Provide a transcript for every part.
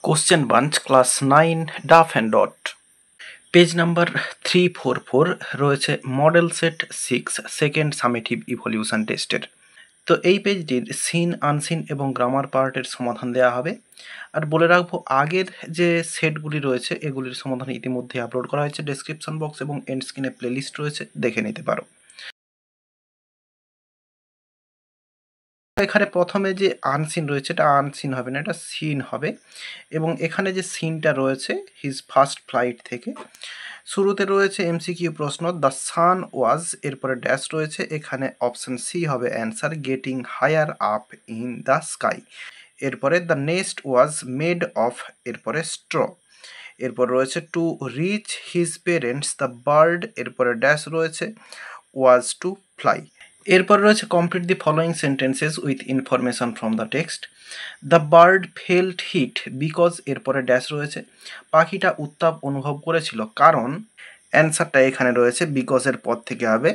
Question bunch class 9 Duff and Dot page number 344 রয়েছে model set 6 second summative evolution টেস্টের। তো এই পেজটির seen unseen এবং গ্রামার পার্টের সমাধান দেওয়া হবে। আর বলে রাখবো আগের যে সেটগুলি রয়েছে এগুলির সমাধান ইতিমধ্যে আপলোড করা হয়েছে, ডেসক্রিপশন বক্স এবং এন্ড স্ক্রিনে প্লেলিস্ট রয়েছে, দেখে নিতে পারো। এখানে প্রথমে যে আনসিন রয়েছে এটা আনসিন হবে না, এটা সিন হবে। এবং এখানে যে সিনটা রয়েছে হিজ ফার্স্ট ফ্লাইট থেকে শুরুতে রয়েছে এমসিকিউ প্রশ্ন, দ্য সান ওয়াজ, এরপরে ড্যাশ রয়েছে, এখানে অপশন সি হবে answer, getting higher up in the sky. এরপরে the nest was made of, এরপরে স্ট্র। এরপর রয়েছে to reach his parents the bird, এরপরে ড্যাশ রয়েছে, ওয়াজ টু ফ্লাই। এরপর রয়েছে complete the following sentences with information from the text. The bird felt heat because, এরপরে dash রয়েছে, পাখিটা উত্তাপ অনুভব করেছিল কারণ, অ্যান্সারটা এখানে রয়েছে বিকজের পর থেকে হবে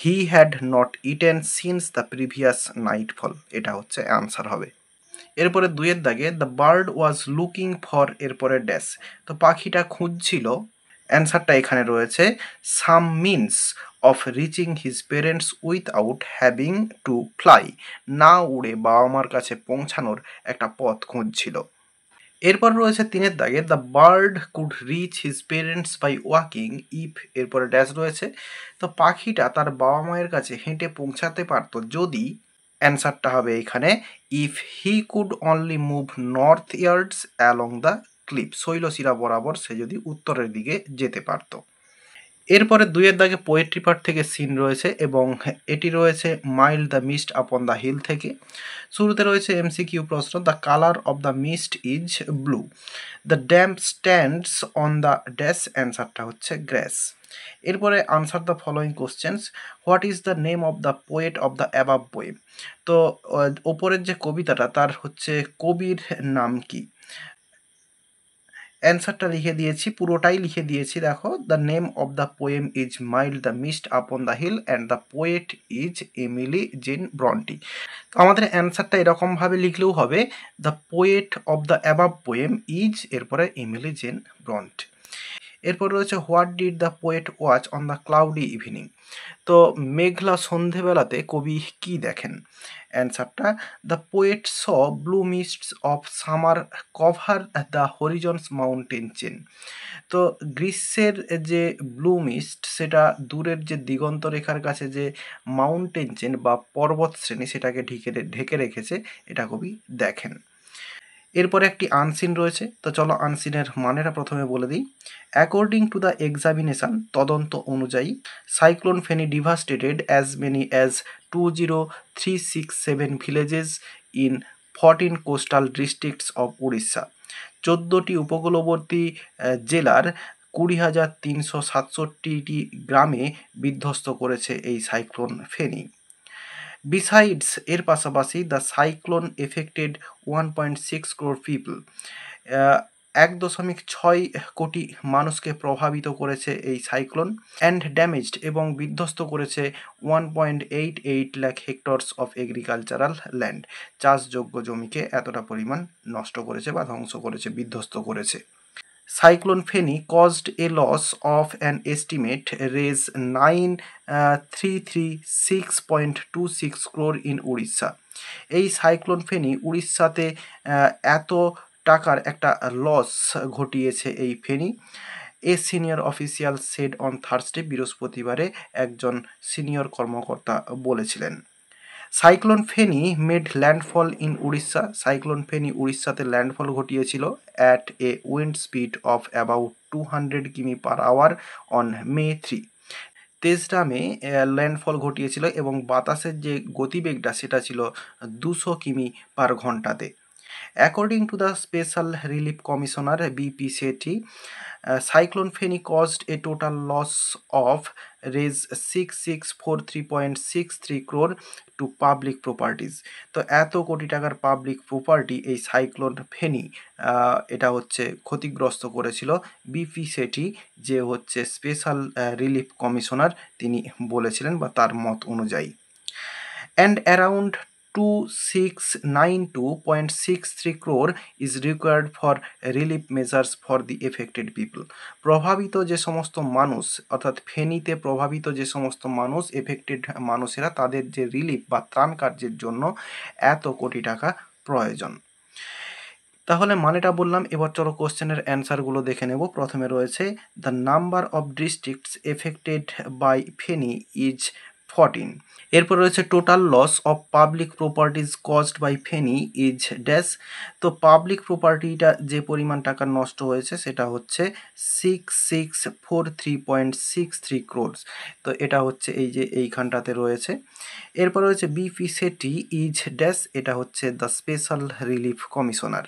he had not eaten since the previous nightfall, এটা হচ্ছে অ্যান্সার হবে। এরপরে দুইয়ের দাগে the bird was looking for, এরপরে ড্যাশ, তো পাখিটা খুঁজছিল, অ্যান্সারটা এখানে রয়েছে সাম means of reaching his parents without having to fly, না উড়ে বাবা মার কাছে পৌঁছানোর একটা পথ খুঁজছিল। এরপর রয়েছে তিনের দাগে the bird could reach his parents by walking if, এরপরে ড্যাশ রয়েছে, তো পাখিটা তার বাবা মায়ের কাছে হেঁটে পৌঁছাতে পারতো যদি, অ্যান্সারটা হবে এখানে if he could only move north yards along the cliff, শৈলশিরা বরাবর সে যদি উত্তরের দিকে যেতে পারত। এরপরে দুইয়ের দাগে পোয়েট্রি পার্ট থেকে সিন রয়েছে এবং এটি রয়েছে mild the mist upon the hill থেকে। শুরুতে রয়েছে এমসিকিউ প্রশ্ন, the colour of the mist is blue, the damp stands on the dash, অ্যান্সারটা হচ্ছে গ্র্যাস। এরপরে answer the following questions, what is the name of the poet of the above poem, তো ওপরের যে কবিতাটা তার হচ্ছে কবির নাম কি, অ্যান্সারটা লিখে দিয়েছি, পুরোটাই লিখে দিয়েছি দেখো, the name of the poem is mild the mist upon the hill and the poet is Emily Jane Bronte. তো আমাদের অ্যান্সারটা এরকমভাবে লিখলেও হবে, the poet of the above poem is, এরপরে এমিলি জেন ব্রন্ট। এরপর রয়েছে what did the poet watch on the cloudy evening, তো মেঘলা সন্ধেবেলাতে কবি কি দেখেন, অ্যান্সারটা the poet saw blue mists of summer cover the horizons mountain chain, তো গ্রীষ্মের যে ব্লু মিস্ট সেটা দূরের যে দিগন্ত রেখার কাছে যে মাউন্টেন চেন বা পর্বত শ্রেণী সেটাকে ঢেকে রেখেছে, এটা কবি দেখেন। এরপরে একটি আনসিন রয়েছে, তো চলো আনসিনের মানেটা প্রথমে বলে দিই। অ্যাকর্ডিং টু দ্য এক্সামিনেশন, তদন্ত অনুযায়ী, cyclone Fani devastated as many as 20367 villages in 14 coastal districts of Orissa, 14টি উপকূলবর্তী জেলার 20,367টি গ্রামে বিধ্বস্ত করেছে এই সাইক্লোন ফেনি। বিসাইডস, এর পাশাপাশি the cyclone affected 1.6 crore people, 1.6 কোটি মানুষকে প্রভাবিত করেছে এই সাইক্লোন, অ্যান্ড ড্যামেজড, এবং বিধ্বস্ত করেছে 1.88 lakh hectares of agricultural land, চাষযোগ্য জমিকে এতটা পরিমাণ নষ্ট করেছে বা ধ্বংস করেছে, বিধ্বস্ত করেছে। Cyclone Feni caused a loss of an estimate raise 9336.26 crore in Odisha. এই সাইক্লোন ফেনি উড়িষ্যাতে এত টাকার একটা লস ঘটিয়েছে এই Fani. A senior official said on Thursday, বৃহস্পতিবারে একজন সিনিয়র কর্মকর্তা বলেছিলেন। Cyclone Fani made landfall in Orissa, cyclone Fani উড়িষ্যাতে ল্যান্ডফল ঘটিয়েছিল at a wind speed of about 200 km per hour on May 3, 23 May landfall ঘটিয়েছিল এবং বাতাসের যে গতিবেগটা সেটা ছিল 200 কিমি পার ঘন্টাতে। According to the special relief commissioner BP সেটি, cyclone Fani caused a total loss of Rs 6643.63 crore to public properties, তো এত কোটি টাকার পাবলিক প্রপার্টি এই সাইক্লোন ফেনি এটা হচ্ছে ক্ষতিগ্রস্ত করেছিল। বিপি সেটি যে হচ্ছে স্পেশাল রিলিফ কমিশনার তিনি বলেছিলেন বা তার মত অনুযায়ী। And around 2692.63 crore is required for relief measures for the affected people. প্রভাবিত যে সমস্ত মানুষ, অর্থাৎ ফেনীতে প্রভাবিত যে সমস্ত মানুষ, এফেক্টেড মানুষেরা, তাদের যে রিলিফ বা ত্রাণ কার্যের জন্য এত কোটি টাকা প্রয়োজন। তাহলে মানেটা বললাম, এবার চলো কোশ্চেনের অ্যান্সারগুলো দেখে নেব। প্রথমে রয়েছে the number of districts affected by Fani is 14। এরপর রয়েছে total loss of public properties caused by Fani is dash. তো পাবলিক প্রপার্টিটা যে পরিমাণ টাকা নষ্ট হয়েছে সেটা হচ্ছে 6643.63 crores। তো এটা হচ্ছে এই যে এইখানটাতে রয়েছে। এরপর রয়েছে বিপি সেটি ইজ ড্যাশ, এটা হচ্ছে দ্য স্পেশাল রিলিফ কমিশনার।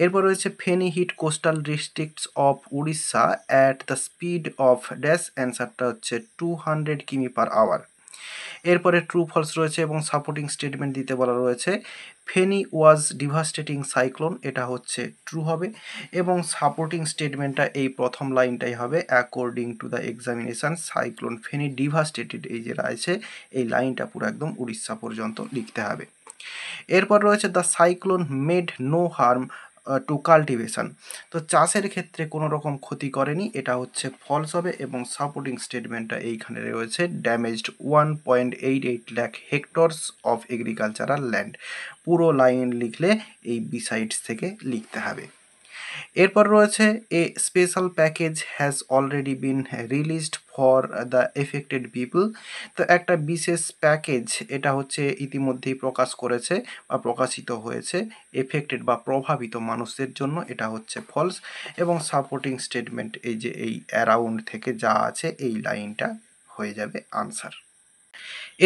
এরপর রয়েছে Fani hit coastal districts of Orissa at the speed of dash, অ্যান্সারটা হচ্ছে 200 কিমি পার আওয়ার। এরপরে ট্রু ফলস রয়েছে এবং সাপোর্টিং স্টেটমেন্ট দিতে বলা রয়েছে। ফেনী ওয়াজ ডিভাস্টেটিং সাইক্লোন, এটা হচ্ছে ট্রু হবে, এবং সাপোর্টিং স্টেটমেন্টটা এই প্রথম লাইনটাই হবে। According to the examination cyclone Feni devastated, এই যে রয়েছে এই লাইনটা পুরো একদম উড়িষ্যা পর্যন্ত লিখতে হবে। এরপর রয়েছে the cyclone made no harm to cultivation. তো চাষের ক্ষেত্রে কোনো রকম ক্ষতি করেনি, এটা হচ্ছে ফলস হবে, এবং সাপোর্টিং স্টেটমেন্টটা এইখানে রয়েছে। Damaged 1.88 lakh hectares of agricultural land. পুরো লাইন লিখলে এই বিসাইডস থেকে লিখতে হবে। এরপর রয়েছে a special package has already been released for the affected people. তো একটা বিশেষ প্যাকেজ এটা হচ্ছে ইতিমধ্যেই প্রকাশ করেছে বা প্রকাশিত হয়েছে এফেক্টেড বা প্রভাবিত মানুষদের জন্য, এটা হচ্ছে ফলস, এবং সাপোর্টিং স্টেটমেন্ট এই যে এই অ্যারাউন্ড থেকে যা আছে এই লাইনটা হয়ে যাবে আনসার।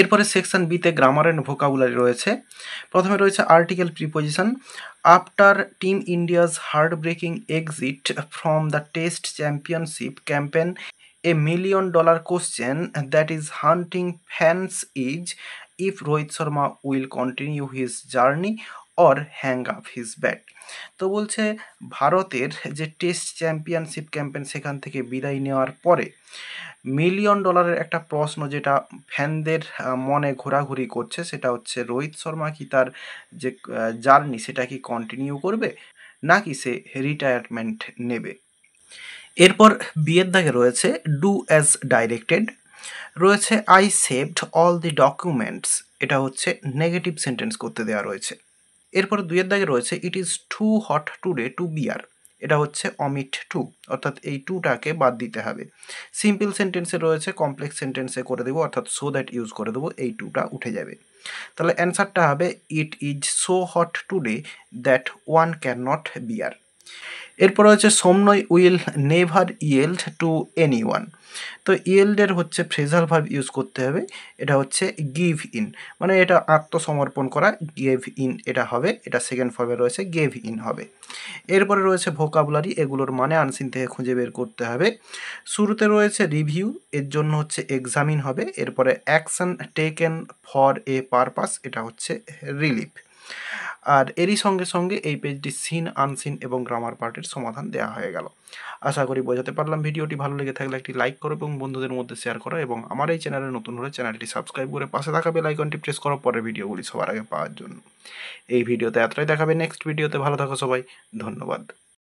এরপরে সেকশন বিতে গ্রামার অ্যান্ড ভোকাবুলারি রয়েছে। প্রথমে রয়েছে article preposition. After team India's heart breaking exit from the test championship campaign, a $1 million question that is hunting fans is if Rohit Sharma will continue his journey or hang up his bat. তো বলছে ভারতের যে test championship campaign সেখান থেকে বিদায় নেওয়ার পরে $1 million একটা প্রশ্ন যেটা ফ্যানদের মনে ঘোরাঘুরি করছে সেটা হচ্ছে রোহিত শর্মা কি তার যে জার্নি সেটা কি কন্টিনিউ করবে নাকি সে রিটায়ারমেন্ট নেবে। এরপর বিয়ের দাগে রয়েছে ডু অ্যাজ ডাইরেক্টেড, রয়েছে I saved all the documents, এটা হচ্ছে নেগেটিভ সেন্টেন্স করতে দেওয়া রয়েছে। এরপর দুইয়ের দাগে রয়েছে it is too hot today to bear, এটা হচ্ছে অমিট টু, অর্থাৎ এই টুটাকে বাদ দিতে হবে। সিম্পল সেন্টেন্সে রয়েছে কমপ্লেক্স সেন্টেন্সে করে দেবো, অর্থাৎ সো দ্যাট ইউজ করে দেবো, এই টুটা উঠে যাবে। তাহলে অ্যান্সারটা হবে it is so hot today that one can not bear. এরপর হচ্ছে সোমনয় will never yield to any one. তো ইয়েল্ডের হচ্ছে ফ্রেজাল ভার্ব ইউজ করতে হবে, এটা হচ্ছে গিভ ইন, মানে এটা আত্মসমর্পণ করা, গেভ ইন এটা হবে, এটা সেকেন্ড ফর্মে রয়েছে গেভ ইন হবে। এরপরে রয়েছে ভোকাবুলারি, এগুলোর মানে আনসিন থেকে খুঁজে বের করতে হবে। শুরুতে রয়েছে রিভিউ, এর জন্য হচ্ছে এক্সামিন হবে। এরপরে action taken for a purpose, এটা হচ্ছে রিলিফ। আর এরই সঙ্গে সঙ্গে এই পেজটি সিন আনসিন এবং গ্রামার পার্টের সমাধান দেওয়া হয়ে গেল। আশা করি বোঝাতে পারলাম। ভিডিওটি ভালো লেগে থাকলে একটি লাইক করো এবং বন্ধুদের মধ্যে শেয়ার করো, এবং আমার এই চ্যানেলে নতুন হলে চ্যানেলটি সাবস্ক্রাইব করে পাশে থাকা বেল আইকনটি প্রেস করো পরের ভিডিওগুলি সবার আগে পাওয়ার জন্য। এই ভিডিওতে এতটাই, দেখাবে নেক্সট ভিডিওতে। ভালো থাকো সবাই, ধন্যবাদ।